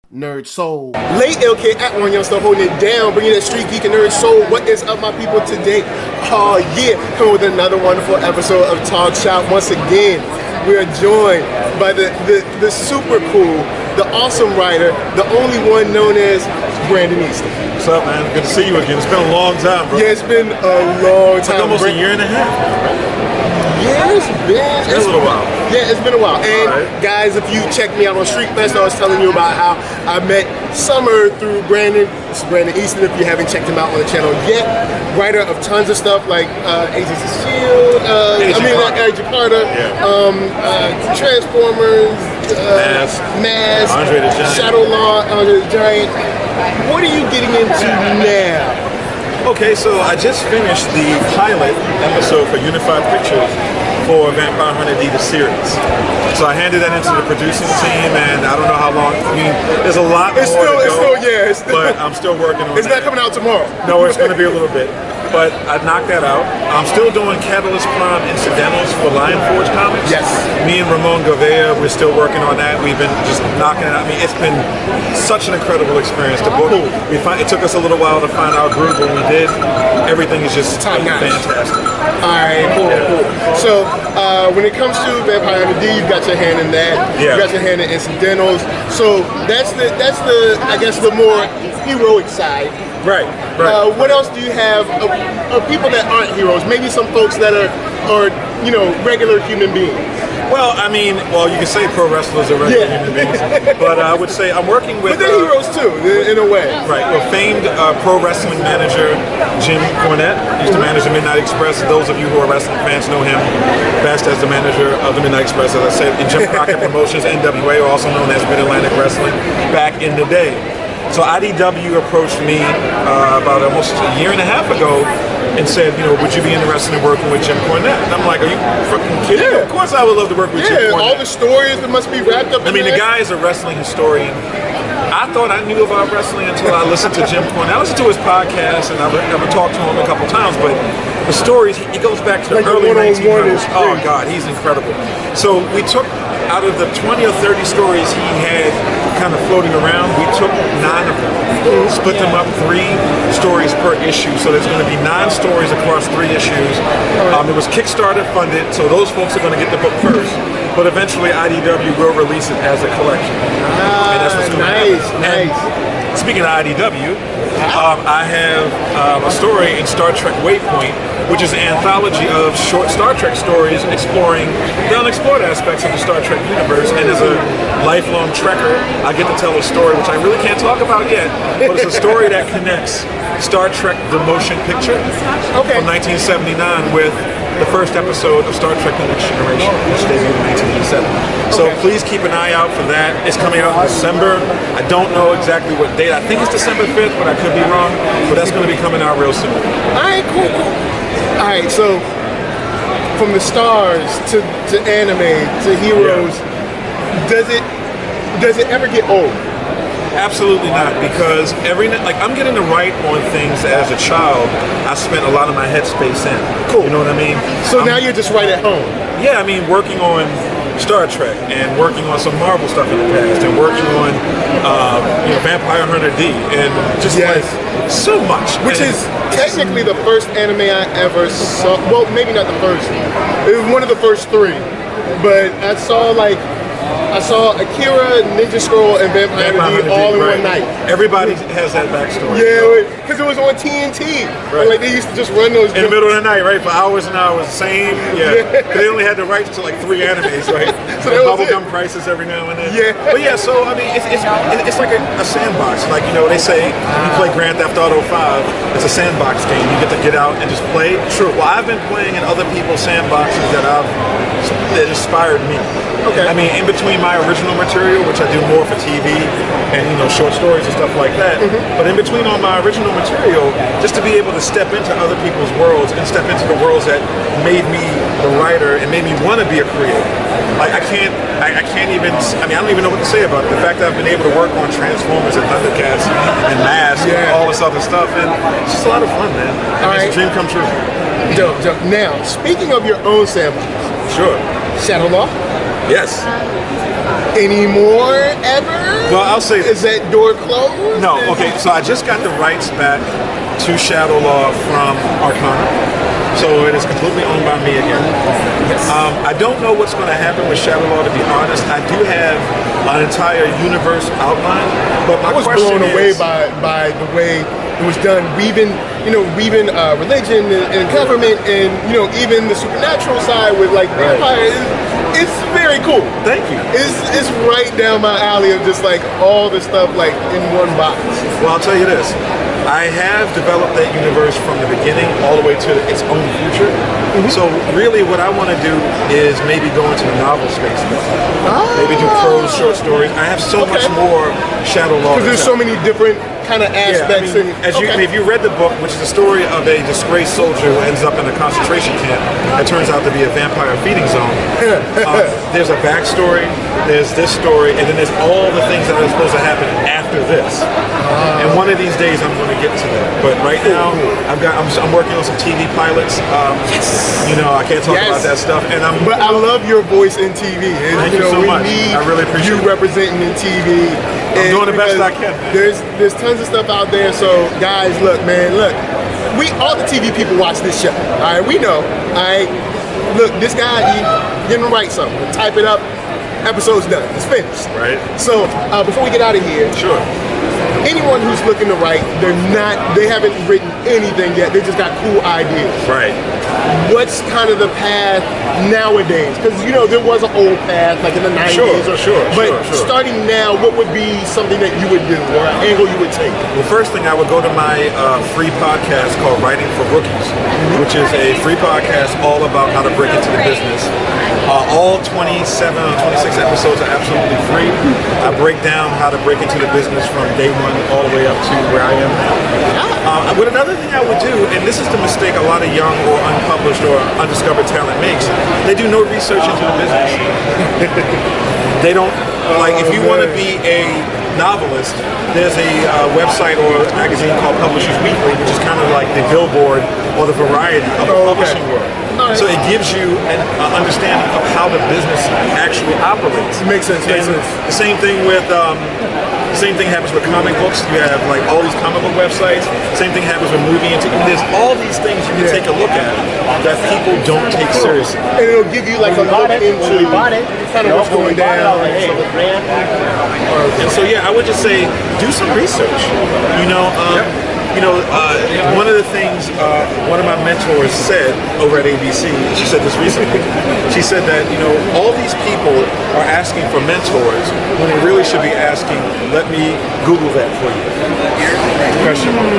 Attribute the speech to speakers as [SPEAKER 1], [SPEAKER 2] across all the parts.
[SPEAKER 1] NERDSoul.
[SPEAKER 2] Late LK at OneYoungsta holding it down, bringing that StreetGeek and NERDSoul. What is up, my people, today? Oh yeah, coming with another wonderful episode of Talk Shop. Once again, we are joined by the super cool, the awesome writer, the only one known as Brandon Easton.
[SPEAKER 3] What's up, man? Good to see you again. It's been a long time, bro.
[SPEAKER 2] Yeah, it's been a long time.
[SPEAKER 3] Like almost a year and a half.
[SPEAKER 2] Yeah, it's been
[SPEAKER 3] a little while.
[SPEAKER 2] Yeah, it's been a while. And guys, if you check me out on Street Fest, I was telling you about how I met Summer through Brandon. This is Brandon Easton, if you haven't checked him out on the channel yet. Writer of tons of stuff like Agents of S.H.I.E.L.D., Agent Carter, Transformers, Mask,
[SPEAKER 3] Andre the Giant.
[SPEAKER 2] Shadowlaw, Andre the Giant. What are you getting into now?
[SPEAKER 3] Okay, so I just finished the pilot episode for Unified Pictures for Vampire Hunter D, the series. So I handed that into the producing team, and I don't know how long. I mean, there's a lot more to go. But I'm still working on it.
[SPEAKER 2] It's not coming out tomorrow.
[SPEAKER 3] No, it's going to be a little bit. But I knocked that out. I'm still doing Catalyst Prime incidentals for Lion Forge Comics.
[SPEAKER 2] Yes.
[SPEAKER 3] Me and Ramon Gouveia, we're still working on that. We've been just knocking it out. I mean, it's been such an incredible experience to book. It took us a little while to find our groove. When we did, everything is just fantastic.
[SPEAKER 2] Alright, cool. So, when it comes to Vampire Hunter D, you've got your hand in that.
[SPEAKER 3] Yeah.
[SPEAKER 2] You got your hand in incidentals. So that's the I guess the more heroic side.
[SPEAKER 3] Right.
[SPEAKER 2] What else do you have of people that aren't heroes? Maybe some folks that are regular human beings.
[SPEAKER 3] Well, I mean, you can say pro wrestlers are regular human beings, but I would say I'm working with.
[SPEAKER 2] But they're heroes too, in a way.
[SPEAKER 3] Right. Well, famed pro wrestling manager Jim Cornette used to manage the Midnight Express. Those of you who are wrestling fans know him best as the manager of the Midnight Express, as I said, in Jim Crockett Promotions, NWA, also known as Mid Atlantic Wrestling, back in the day. So IDW approached me about almost a year and a half ago and said, would you be interested in working with Jim Cornette? And I'm like, are you fucking kidding?
[SPEAKER 2] Yeah.
[SPEAKER 3] Of course I would love to work with Jim Cornette.
[SPEAKER 2] All the stories that must be wrapped up in
[SPEAKER 3] the guy is a wrestling historian. I thought I knew about wrestling until I listened to Jim Cornette. I listened to his podcast and I've talked to him a couple times, but the stories, he goes back to the early 1900s. Oh God, he's incredible. So we took, out of the 20 or 30 stories he had kind of floating around, we took 9 of them, split them up 3 stories per issue. So there's going to be 9 stories across 3 issues. It was Kickstarter funded, so those folks are going to get the book first. But eventually IDW will release it as a collection. And that's what's going to happen.
[SPEAKER 2] Nice.
[SPEAKER 3] And speaking of IDW, I have a story in Star Trek Waypoint, which is an anthology of short Star Trek stories exploring the unexplored aspects of the Star Trek universe. And as a lifelong Trekker, I get to tell a story which I really can't talk about yet, but it's a story that connects Star Trek the Motion Picture from 1979 with the first episode of Star Trek The Next Generation, which debuted in 1987. So please keep an eye out for that. It's coming out in December. I don't know exactly what date. I think it's December 5th, but I could be wrong. But that's going to be coming out real soon.
[SPEAKER 2] Alright, cool. Alright, so from the stars to anime to heroes, does it ever get old?
[SPEAKER 3] Absolutely not, because I'm getting to write on things that as a child I spent a lot of my headspace in.
[SPEAKER 2] Cool.
[SPEAKER 3] You know what I mean?
[SPEAKER 2] So now you're just right at home.
[SPEAKER 3] Yeah, I mean, working on Star Trek and working on some Marvel stuff in the past and working on Vampire Hunter D and just like so much.
[SPEAKER 2] Which is technically the first anime I ever saw. Well, maybe not the first. It was one of the first 3. But I saw Akira, Ninja Scroll, and Vampire Hunter D all in one night.
[SPEAKER 3] Everybody has that backstory.
[SPEAKER 2] Yeah, because it was on TNT. Right. Like they used to just run those
[SPEAKER 3] in the middle of the night, right? For hours and hours. Same. Yeah. They only had the rights to like 3 animes, right?
[SPEAKER 2] So
[SPEAKER 3] Bubblegum Crisis every now and then.
[SPEAKER 2] Yeah.
[SPEAKER 3] But yeah, so I mean, it's like a sandbox. Like they say, you play Grand Theft Auto 5. It's a sandbox game. You get to get out and just play.
[SPEAKER 2] True.
[SPEAKER 3] Well, I've been playing in other people's sandboxes that inspired me.
[SPEAKER 2] Okay.
[SPEAKER 3] I mean, in between my original material, which I do more for TV and short stories and stuff like that, but in between all my original material, just to be able to step into other people's worlds and step into the worlds that made me the writer and made me want to be a creator. Like I don't even know what to say about it. The fact that I've been able to work on Transformers and Thundercats and Mask and all this other stuff, and it's just a lot of fun, man. It's a dream come true.
[SPEAKER 2] Dope. Now, speaking of your own sandbox,
[SPEAKER 3] sure.
[SPEAKER 2] Shadowlaw.
[SPEAKER 3] Yes.
[SPEAKER 2] Any more ever?
[SPEAKER 3] Well, I'll say
[SPEAKER 2] Is that door closed?
[SPEAKER 3] no. Okay, so I just got the rights back to Shadowlaw from Arcana, so it is completely owned by me again. I don't know what's going to happen with Shadowlaw, to be honest. I do have an entire universe outline, but my
[SPEAKER 2] I was
[SPEAKER 3] question
[SPEAKER 2] blown away
[SPEAKER 3] is,
[SPEAKER 2] by the way it was done, weaving religion and government and even the supernatural side with like vampires. It's very cool.
[SPEAKER 3] Thank you.
[SPEAKER 2] It's right down my alley of just like all the stuff like in one box.
[SPEAKER 3] Well, I'll tell you this. I have developed that universe from the beginning all the way to its own future. So really what I want to do is maybe go into the novel space. Maybe do prose, short stories. I have so much more Shadowlaw.
[SPEAKER 2] Because there's so many different kind of aspects.
[SPEAKER 3] If you read the book, which is the story of a disgraced soldier who ends up in a concentration camp that turns out to be a vampire feeding zone, there's a backstory, there's this story, and then there's all the things that are supposed to happen after this. And one of these days I'm going to get to that. But right now, I'm working on some TV pilots. I can't talk about that stuff. But
[SPEAKER 2] I love your voice in TV.
[SPEAKER 3] Thank you so much. I really appreciate
[SPEAKER 2] you representing in TV.
[SPEAKER 3] I'm doing the best I can.
[SPEAKER 2] There's tons of stuff out there. So guys, look, all the TV people watch this show. All right, we know. All right, look, this guy, he didn't write something. Type it up. Episode's done. It's finished.
[SPEAKER 3] Right.
[SPEAKER 2] So before we get out of here,
[SPEAKER 3] sure.
[SPEAKER 2] Anyone who's looking to write, they haven't written anything yet. They just got cool ideas.
[SPEAKER 3] Right.
[SPEAKER 2] What's kind of the path nowadays? Because there was an old path, like in the 90s.
[SPEAKER 3] Sure.
[SPEAKER 2] Starting now, what would be something that you would do or an angle you would take?
[SPEAKER 3] Well, first thing, I would go to my free podcast called Writing for Rookies, which is a free podcast all about how to break into the business. All 27 or 26 episodes are absolutely free. I break down how to break into the business from day one all the way up to where I am now. But another thing I would do, and this is the mistake a lot of young or unpublished or undiscovered talent makes, they do no research into the business. They don't, if you want to be a novelist, there's a website or a magazine called Publishers Weekly, which is kind of like the Billboard or the Variety of the publishing world. So it gives you an understanding of how the business actually operates.
[SPEAKER 2] Makes sense.
[SPEAKER 3] The same thing with same thing happens with comic books. You have like all these comic book websites. Same thing happens with movie and there's all these things you can take a look at that people don't take seriously.
[SPEAKER 2] And it'll give you like a look into kind of what's going down.
[SPEAKER 3] And so I would just say do some research. One of the things one of my mentors said over at ABC, she said this recently, she said that, all these people are asking for mentors when they really should be asking, let me Google that for you. Question mark.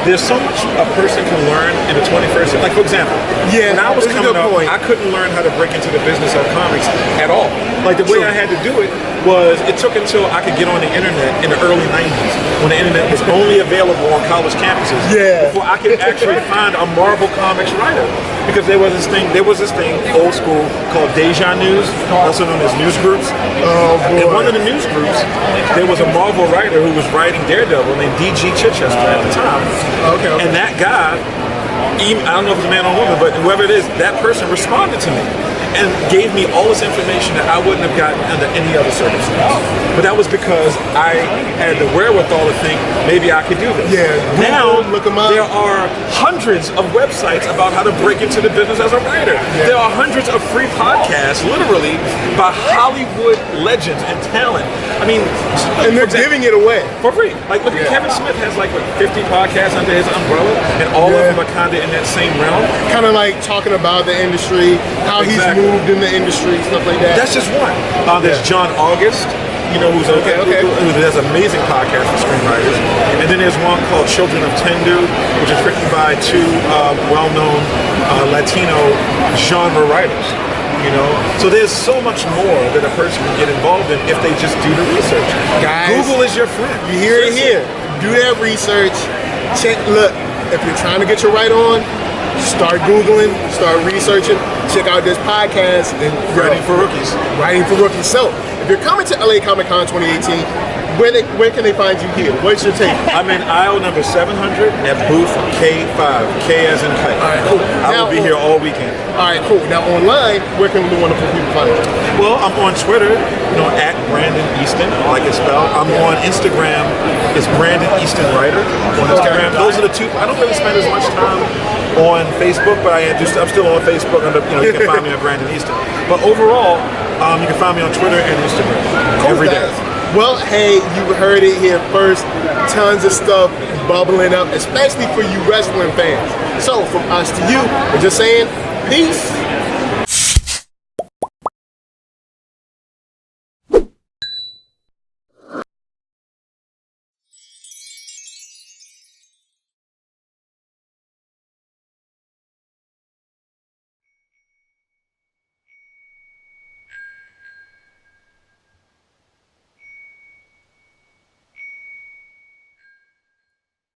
[SPEAKER 3] There's so much a person can learn in the 21st century. Like, for example, when I was coming up, I couldn't learn how to break into the business of comics at all. Like, the way I had to do it was, it took until I could get on the internet in the early 90s, when the internet was only available on college campuses, before I could actually find a Marvel Comics writer. Because there was this thing, old school, called Deja News, also known as news groups. In one of the news groups, there was a Marvel writer who was writing Daredevil named D.G. Chichester at the time. And that guy, I don't know if it's a man or woman, but whoever it is, that person responded to me and gave me all this information that I wouldn't have gotten under any other circumstance. But that was because I had the wherewithal to think maybe I could do this. Now
[SPEAKER 2] look them up.
[SPEAKER 3] There are hundreds of websites about how to break into the business as a writer. There are hundreds of free podcasts, literally, by Hollywood legends and talent. I mean,
[SPEAKER 2] and they're giving it away
[SPEAKER 3] for free. Like, look, Kevin Smith has like 50 podcasts under his umbrella, and all of them are kind of in that same realm. Kind of
[SPEAKER 2] like talking about the industry, how he's moved in the industry, stuff like that.
[SPEAKER 3] That's just one. There's John August, who has an amazing podcast for screenwriters. And then there's one called Children of Tendu, which is written by two well-known Latino genre writers. So there's so much more that a person can get involved in if they just do the research.
[SPEAKER 2] Guys,
[SPEAKER 3] Google is your friend.
[SPEAKER 2] You hear it here. Do that research. Look, if you're trying to get your write on, start Googling, start researching, check out this podcast, and
[SPEAKER 3] Writing for Rookies.
[SPEAKER 2] Writing for Rookies. So, if you're coming to LA Comic Con 2018, Where can they find you here? What's your take?
[SPEAKER 3] I'm in aisle number 700 at booth K5, K as in kite.
[SPEAKER 2] All right, cool.
[SPEAKER 3] I will be here all weekend.
[SPEAKER 2] All right, cool. Now online, where can the wonderful people find you?
[SPEAKER 3] Well, I'm on Twitter, at Brandon Easton, like it's spelled. I'm on Instagram, it's Brandon Easton Writer on Instagram. Those are the two. I don't really spend as much time on Facebook, but I'm still on Facebook. You can find me on Brandon Easton. But overall, you can find me on Twitter and Instagram every day.
[SPEAKER 2] Well, hey, you heard it here first. Tons of stuff bubbling up, especially for you wrestling fans. So, from us to you, we're just saying, peace.